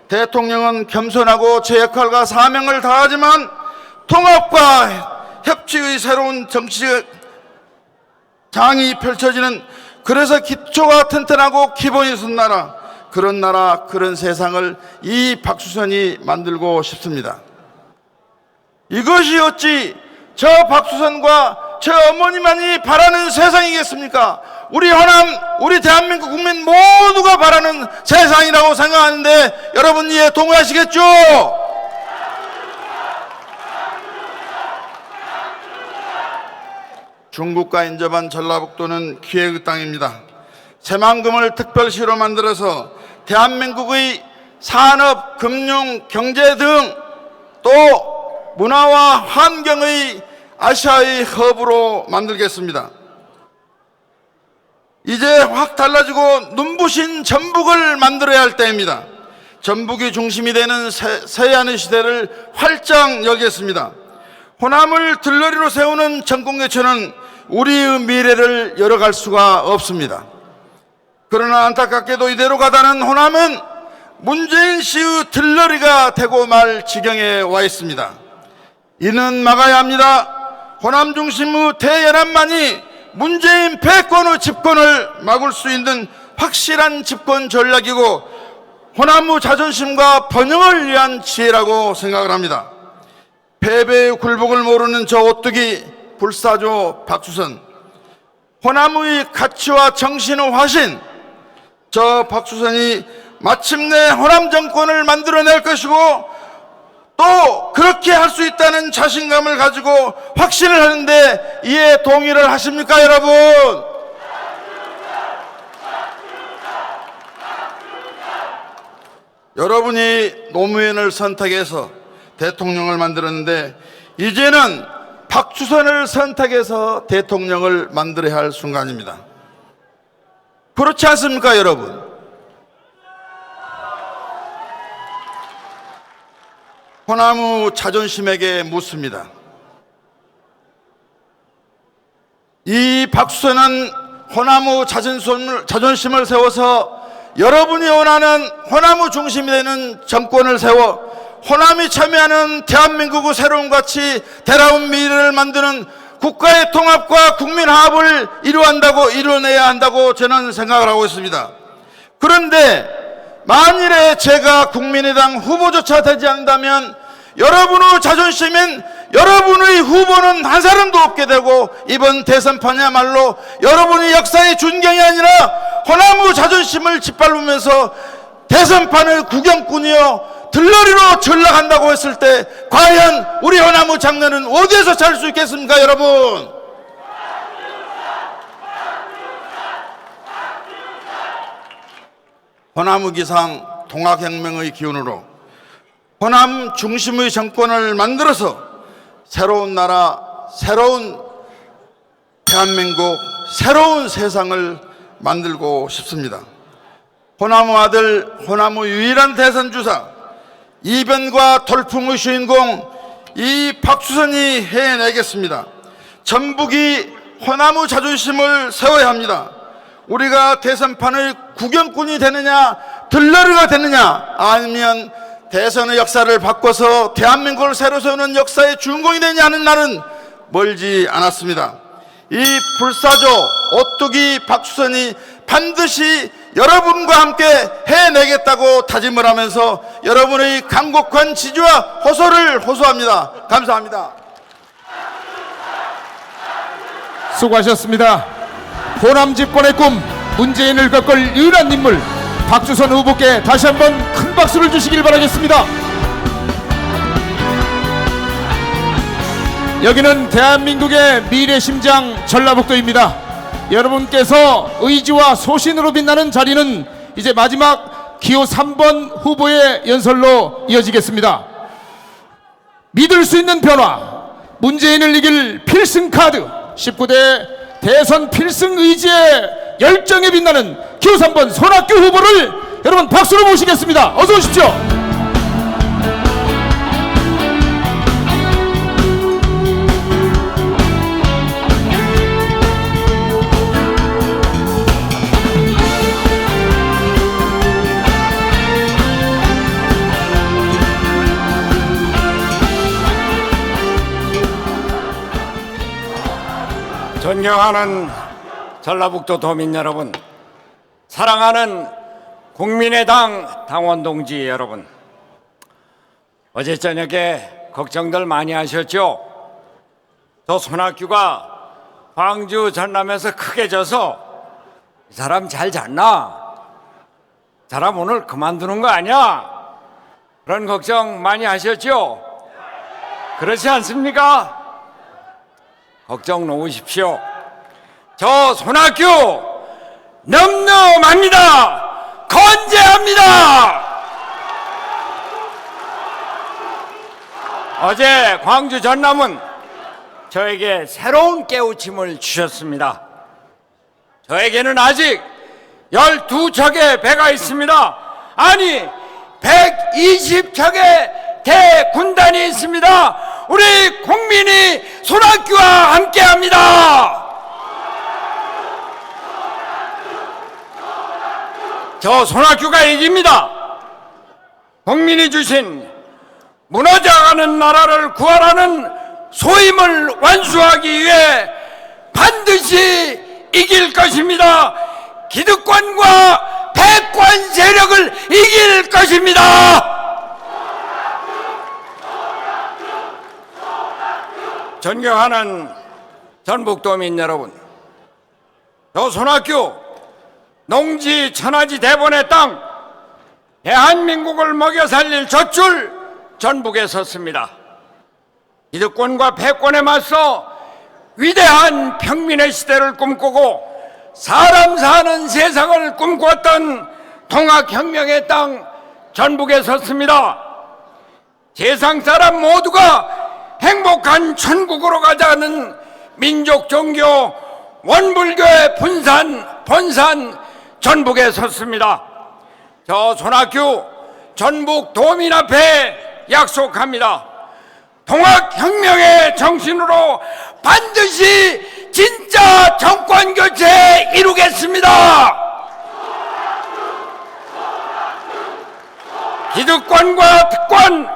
S7: 대통령은 겸손하고 제 역할과 사명을 다하지만 통합과 협치의 새로운 정치 장이 펼쳐지는, 그래서 기초가 튼튼하고 기본이 선 나라, 그런 세상을 이 박주선이 만들고 싶습니다. 이것이 어찌 저 박주선과 저 어머니만이 바라는 세상이겠습니까? 우리 호남, 우리 대한민국 국민 모두가 바라는 세상이라고 생각하는데 여러분 이에 동의하시겠죠? 중국과 인접한 전라북도는 기회의 땅입니다. 새만금을 특별시로 만들어서 대한민국의 산업, 금융, 경제 등 또 문화와 환경의 아시아의 허브로 만들겠습니다. 이제 확 달라지고 눈부신 전북을 만들어야 할 때입니다. 전북이 중심이 되는 서해안의 시대를 활짝 열겠습니다. 호남을 들러리로 세우는 정권개최는 우리의 미래를 열어갈 수가 없습니다. 그러나 안타깝게도 이대로 가다는 호남은 문재인 씨의 들러리가 되고 말 지경에 와 있습니다. 이는 막아야 합니다. 호남 중심의 대연합만이 문재인 패권의 집권을 막을 수 있는 확실한 집권 전략이고 호남의 자존심과 번영을 위한 지혜라고 생각을 합니다. 패배의 굴복을 모르는 저 오뚜기 불사조 박주선, 호남의 가치와 정신의 화신, 저 박주선이 마침내 호남 정권을 만들어낼 것이고 또 그렇게 할 수 있다는 자신감을 가지고 확신을 하는데 이에 동의를 하십니까 여러분? 여러분이 노무현을 선택해서 대통령을 만들었는데 이제는 박주선을 선택해서 대통령을 만들어야 할 순간입니다. 그렇지 않습니까, 여러분? 호남의 자존심에게 묻습니다. 이 박주선은 호남의 자존심을 세워서 여러분이 원하는 호남의 중심이 되는 정권을 세워 호남이 참여하는 대한민국의 새로운 가치, 대라운 미래를 만드는 국가의 통합과 국민 화합을 이루어내야 한다고 저는 생각을 하고 있습니다. 그런데 만일에 제가 국민의당 후보조차 되지 않는다면 여러분의 자존심인 여러분의 후보는 한 사람도 없게 되고 이번 대선판이야말로 여러분의 역사의 준경이 아니라 호남의 자존심을 짓밟으면서 대선판의 구경꾼이요 들러리로 전락한다고 했을 때 과연 우리 호남의 장래는 어디에서 잘 수 있겠습니까, 여러분? 호남의 기상 동학혁명의 기운으로 호남 중심의 정권을 만들어서 새로운 나라, 새로운 대한민국, 새로운 세상을 만들고 싶습니다. 호남의 아들, 호남의 유일한 대선주사, 이변과 돌풍의 주인공 이 박주선이 해내겠습니다. 전북이 호남의 자존심을 세워야 합니다. 우리가 대선판의 구경꾼이 되느냐, 들러리가 되느냐, 아니면 대선의 역사를 바꿔서 대한민국을 새로 세우는 역사의 주인공이 되느냐 하는 날은 멀지 않았습니다. 이 불사조 오뚜기 박주선이 반드시 여러분과 함께 해내겠다고 다짐을 하면서 여러분의 강곡한 지지와 호소를 호소합니다. 감사합니다.
S1: 수고하셨습니다. 호남 집권의 꿈, 문재인을 꺾을 유일한 인물 박주선 후보께 다시 한번 큰 박수를 주시길 바라겠습니다. 여기는 대한민국의 미래 심장 전라북도입니다. 여러분께서 의지와 소신으로 빛나는 자리는 이제 마지막 기호 3번 후보의 연설로 이어지겠습니다. 믿을 수 있는 변화, 문재인을 이길 필승카드, 19대 대선 필승 의지의 열정에 빛나는 기호 3번 손학규 후보를 여러분 박수로 모시겠습니다. 어서 오십시오.
S6: 존경하는 전라북도 도민 여러분, 사랑하는 국민의당 당원 동지 여러분, 어제 저녁에 걱정들 많이 하셨죠? 저 손학규가 광주 전남에서 크게 져서 이 사람 잘 잤나? 이 사람 오늘 그만두는 거 아니야? 그런 걱정 많이 하셨죠? 그렇지 않습니까? 걱정 놓으십시오. 저 손학규 넘넘합니다. 건재합니다. 어제 광주 전남은 저에게 새로운 깨우침을 주셨습니다. 저에게는 아직 12척의 배가 있습니다. 아니 120척의 대군단이 있습니다. 우리 국민이 손학규와 함께합니다. 저 손학규가 이깁니다. 국민이 주신 무너져가는 나라를 구하라는 소임을 완수하기 위해 반드시 이길 것입니다. 기득권과 패권 세력을 이길 것입니다. 존경하는 전북도민 여러분, 저 손학규 농지 천하지 대본의 땅, 대한민국을 먹여 살릴 젖줄 전북에 섰습니다. 기득권과 패권에 맞서 위대한 평민의 시대를 꿈꾸고 사람 사는 세상을 꿈꿨던 통합혁명의 땅 전북에 섰습니다. 세상 사람 모두가 행복한 천국으로 가자는 민족 종교 원불교의 본산 전북에 섰습니다. 저 손학규 전북 도민 앞에 약속합니다. 통합혁명의 정신으로 반드시 진짜 정권교체 이루겠습니다. 기득권과 특권,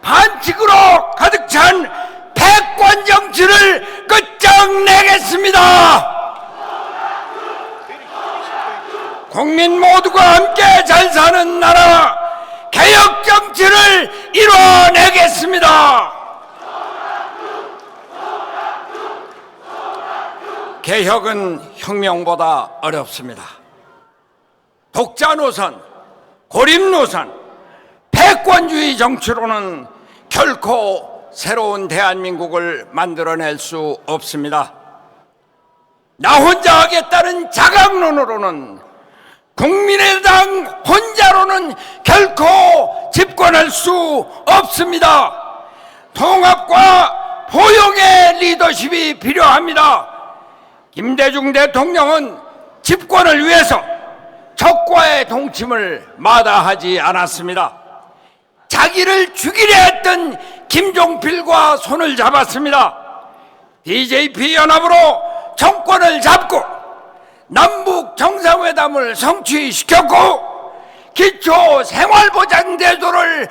S6: 반칙으로 가득 찬 패권 정치를 끝장내겠습니다. 국민 모두가 함께 잘 사는 나라, 개혁 정치를 이뤄내겠습니다. 개혁은 혁명보다 어렵습니다. 독자 노선, 고립 노선, 패권주의 정치로는 결코 새로운 대한민국을 만들어낼 수 없습니다. 나 혼자 하겠다는 자강론으로는, 국민의당 혼자로는 결코 집권할 수 없습니다. 통합과 포용의 리더십이 필요합니다. 김대중 대통령은 집권을 위해서 적과의 동침을 마다하지 않았습니다. 자기를 죽이려 했던 김종필과 손을 잡았습니다. DJP 연합으로 정권을 잡고 남북 정상회담을 성취시켰고 기초 생활보장제도를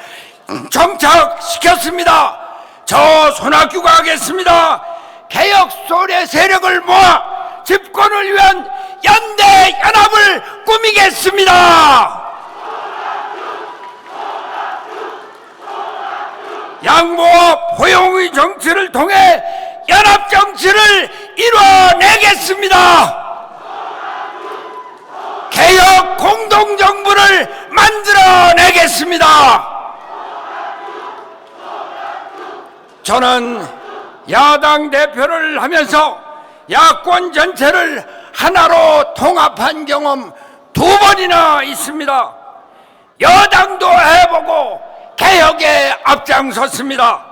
S6: 정착시켰습니다. 저 손학규가 하겠습니다. 개혁 소래 세력을 모아 집권을 위한 연대 연합을 꾸미겠습니다. 양보와 포용의 정치를 통해 연합 정치를 이뤄내겠습니다. 개혁 공동정부를 만들어내겠습니다. 저는 야당 대표를 하면서 야권 전체를 하나로 통합한 경험 2번이나 있습니다. 여당도 해보고 개혁에 앞장섰습니다.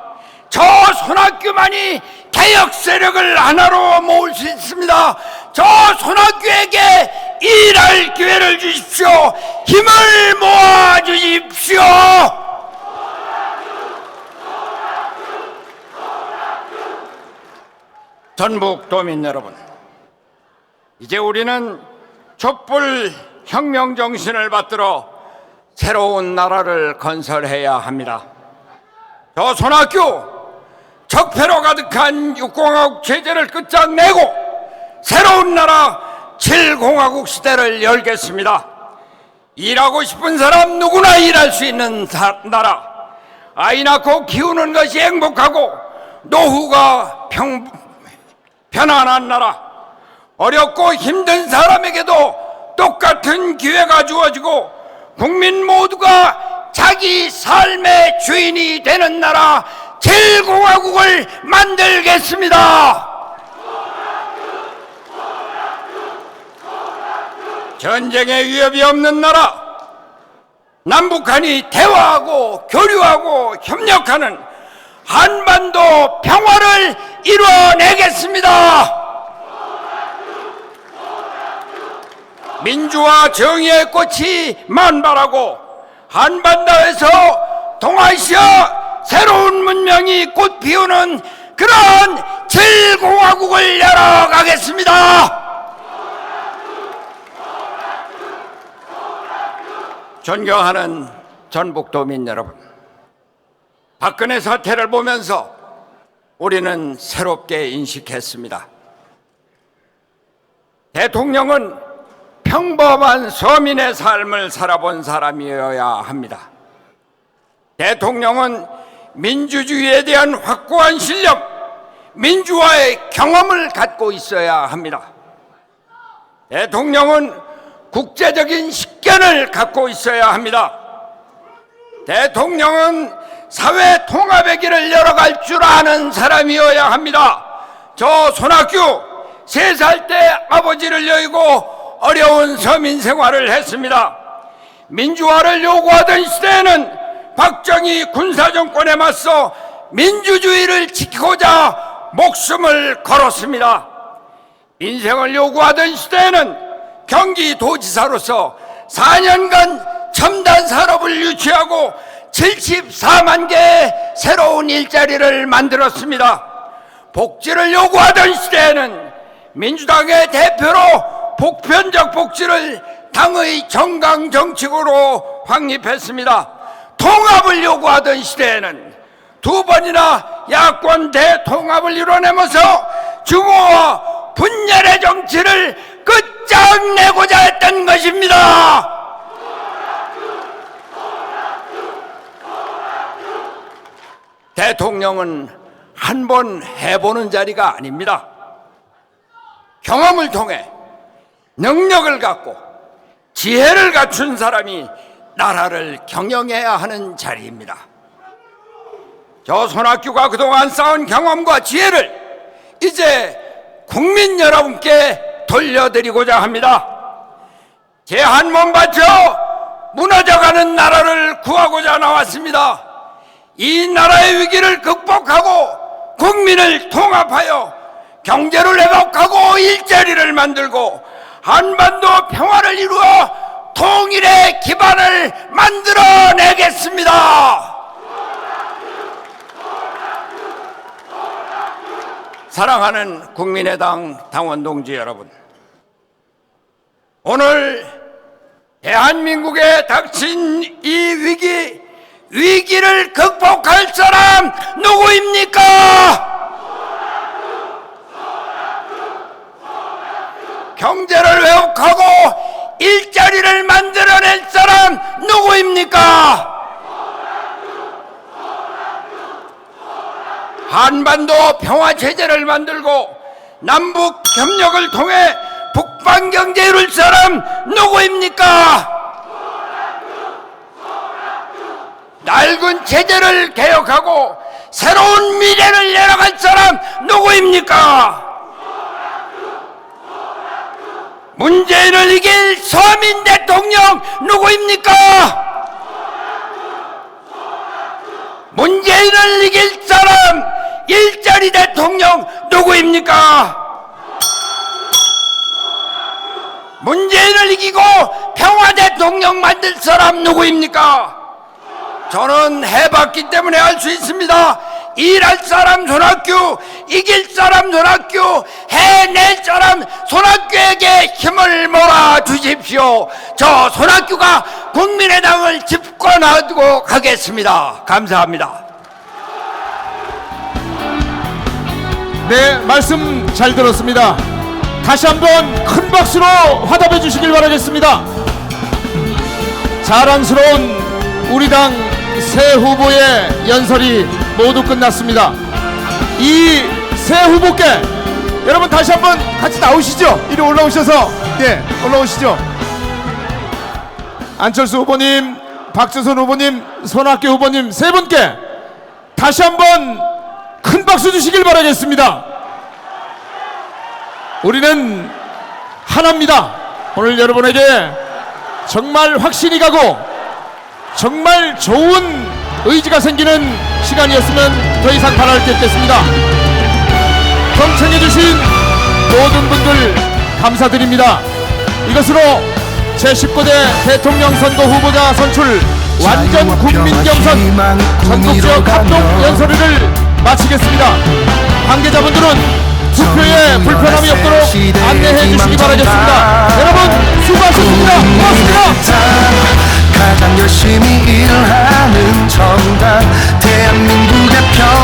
S6: 저 손학규만이 개혁 세력을 하나로 모을 수 있습니다. 저 손학규에게 일할 기회를 주십시오. 힘을 모아 주십시오. 전북 도민 여러분, 이제 우리는 촛불 혁명 정신을 받들어 새로운 나라를 건설해야 합니다. 저 손학규 적폐로 가득한 6공화국 체제를 끝장내고 새로운 나라 7공화국 시대를 열겠습니다. 일하고 싶은 사람 누구나 일할 수 있는 나라, 아이 낳고 키우는 것이 행복하고 노후가 편안한 나라, 어렵고 힘든 사람에게도 똑같은 기회가 주어지고 국민 모두가 자기 삶의 주인이 되는 나라 7공화국을 만들겠습니다. 전쟁의 위협이 없는 나라, 남북한이 대화하고 교류하고 협력하는 한반도 평화를 이뤄내겠습니다. 민주화 정의의 꽃이 만발하고 한반도에서 동아시아 새로운 문명이 꽃 피우는 그런 7공화국을 열어가겠습니다. 존경하는 전북도민 여러분, 박근혜 사태를 보면서 우리는 새롭게 인식했습니다. 대통령은 평범한 서민의 삶을 살아본 사람이어야 합니다. 대통령은 민주주의에 대한 확고한 신념, 민주화의 경험을 갖고 있어야 합니다. 대통령은 국제적인 식견을 갖고 있어야 합니다. 대통령은 사회 통합의 길을 열어갈 줄 아는 사람이어야 합니다. 저 손학규 3살 때 아버지를 여의고 어려운 서민 생활을 했습니다. 민주화를 요구하던 시대에는 박정희 군사정권에 맞서 민주주의를 지키고자 목숨을 걸었습니다. 민생을 요구하던 시대에는 경기도지사로서 4년간 첨단 산업을 유치하고 74만 개의 새로운 일자리를 만들었습니다. 복지를 요구하던 시대에는 민주당의 대표로 보편적 복지를 당의 정강 정책으로 확립했습니다. 통합을 요구하던 시대에는 두 번이나 야권 대통합을 이뤄내면서 증오와 분열의 정치를 끝장내고자 했던 것입니다. 대통령은 한 번 해보는 자리가 아닙니다. 경험을 통해 능력을 갖고 지혜를 갖춘 사람이 나라를 경영해야 하는 자리입니다. 저 손학규가 그동안 쌓은 경험과 지혜를 이제 국민 여러분께 돌려드리고자 합니다. 제 한 몸 바쳐 무너져가는 나라를 구하고자 나왔습니다. 이 나라의 위기를 극복하고 국민을 통합하여 경제를 회복하고 일자리를 만들고 한반도 평화를 이루어 통일의 기반을 만들어내겠습니다. 사랑하는 국민의당 당원 동지 여러분, 오늘 대한민국에 닥친 이 위기를 극복할 사람 누구입니까? 경제를 회복하고 일자리를 만들어낼 사람 누구입니까? 한반도 평화체제를 만들고 남북 협력을 통해 북방 경제 이룰 사람 누구입니까? 낡은 체제를 개혁하고 새로운 미래를 열어갈 사람 누구입니까? 문재인을 이길 서민 대통령 누구입니까? 문재인을 이길 사람 일자리 대통령 누구입니까? 문재인을 이기고 평화 대통령 만들 사람 누구입니까? 저는 해봤기 때문에 알 수 있습니다. 일할 사람 손학규, 이길 사람 손학규, 해낼 사람 손학규에게 힘을 몰아주십시오. 저 손학규가 국민의당을 집권하고 가겠습니다. 감사합니다.
S1: 네, 말씀 잘 들었습니다. 다시 한번 큰 박수로 화답해 주시길 바라겠습니다. 자랑스러운 우리 당 새 후보의 연설이 모두 끝났습니다. 이 새 후보께 여러분 다시 한번 같이 나오시죠. 이리 올라오셔서 올라오시죠. 안철수 후보님, 박주선 후보님, 손학규 후보님 세 분께 다시 한번 큰 박수 주시길 바라겠습니다. 우리는 하나입니다. 오늘 여러분에게 정말 확신이 가고 정말 좋은 의지가 생기는 시간이었으면 더 이상 바랄 게 없겠습니다. 경청해주신 모든 분들 감사드립니다. 이것으로 제19대 대통령 선거 후보자 선출 완전 국민 경선 전국지역 합동 연설회를 마치겠습니다. 관계자분들은 투표에 불편함이 없도록 안내해 주시기 바라겠습니다. 여러분 수고하셨습니다. 고맙습니다.
S2: 가장 열심히 일하는 정당 대한민국의 편